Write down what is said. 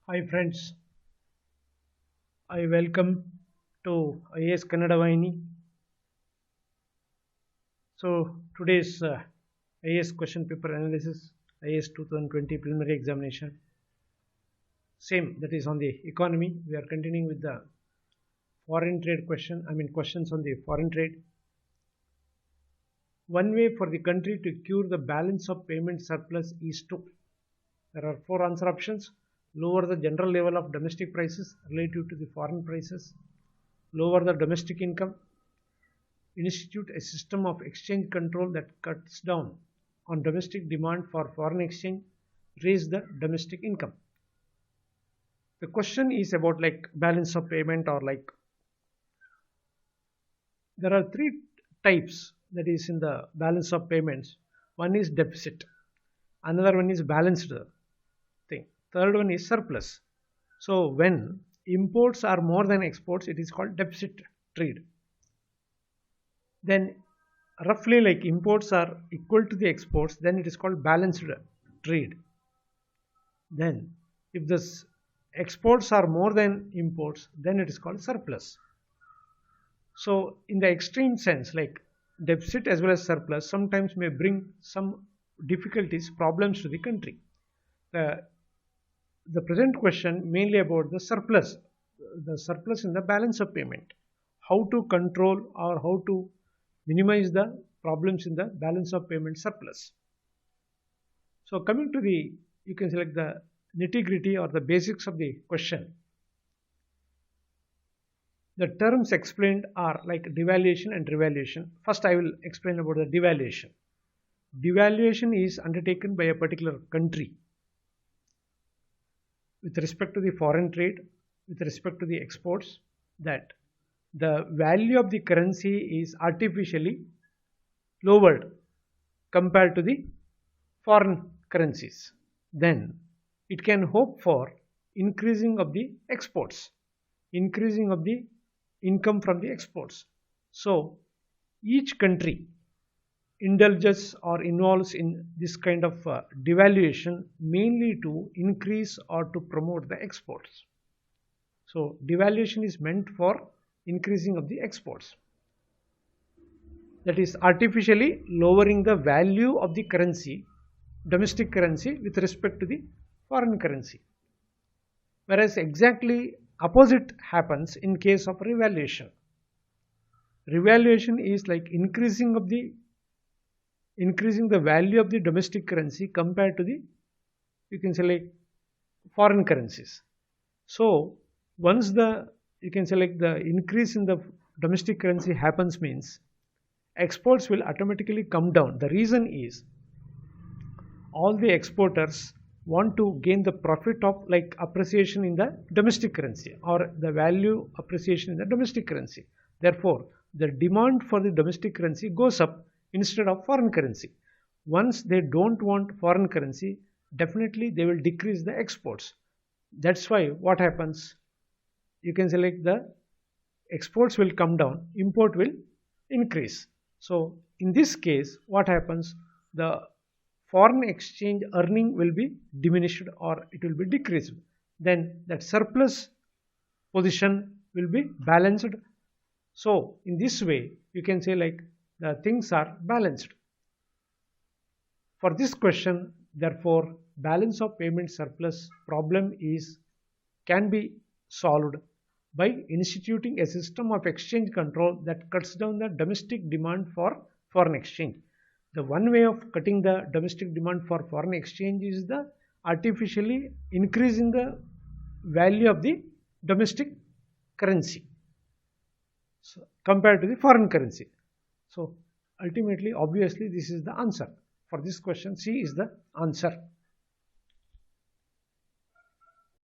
Hi friends, I welcome to IAS Kannada Vahini. So today's IAS question paper analysis, IAS 2020 preliminary examination. Same, that is on the economy. We are continuing with the foreign trade questions on the foreign trade. One way for the country to cure the balance of payment surplus is to, there are four answer options: lower the general level of domestic prices relative to the foreign prices, lower the domestic income, institute a system of exchange control that cuts down on domestic demand for foreign exchange, raise the domestic income. The question is about like balance of payment, or like there are three types that is in the balance of payments. One is deficit, another one is balanced thing, third one is surplus. So when imports are more than exports, it is called deficit trade. Then roughly like imports are equal to the exports, then it is called balanced trade. Then if the exports are more than imports, then it is called surplus. So in the extreme sense, like deficit as well as surplus sometimes may bring some difficulties, problems to the country. The present question mainly about the surplus in the balance of payment, how to control or how to minimize the problems in the balance of payment surplus. So coming to the, you can select the nitty gritty or the basics of the question. The terms explained are like devaluation and revaluation. First I will explain about the devaluation. Devaluation is undertaken by a particular country with respect to the foreign trade, with respect to the exports, that the value of the currency is artificially lowered compared to the foreign currencies. Then it can hope for increasing of the exports, increasing of the income from the exports. So each country indulges or involves in this kind of devaluation mainly to increase or to promote the exports. So devaluation is meant for increasing of the exports, that is artificially lowering the value of the currency, domestic currency, with respect to the foreign currency. Whereas exactly opposite happens in case of revaluation. Revaluation is like increasing the value of the domestic currency compared to the, you can say, like foreign currencies. So once the, you can select the increase in the domestic currency happens, means exports will automatically come down. The reason is all the exporters want to gain the profit of like appreciation in the domestic currency or the value appreciation in the domestic currency. Therefore the demand for the domestic currency goes up instead of foreign currency. Once they don't want foreign currency, definitely they will decrease the exports. That's why what happens, you can select the exports will come down, import will increase. So in this case what happens, the foreign exchange earning will be diminished or it will be decreased. Then that surplus position will be balanced. So in this way you can say like the things are balanced. For this question, therefore, balance of payment surplus problem is can be solved by instituting a system of exchange control that cuts down the domestic demand for foreign exchange. The one way of cutting the domestic demand for foreign exchange is the artificially increasing the value of the domestic currency, so, compared to the foreign currency. So ultimately, obviously, this is the answer. For this question, C is the answer.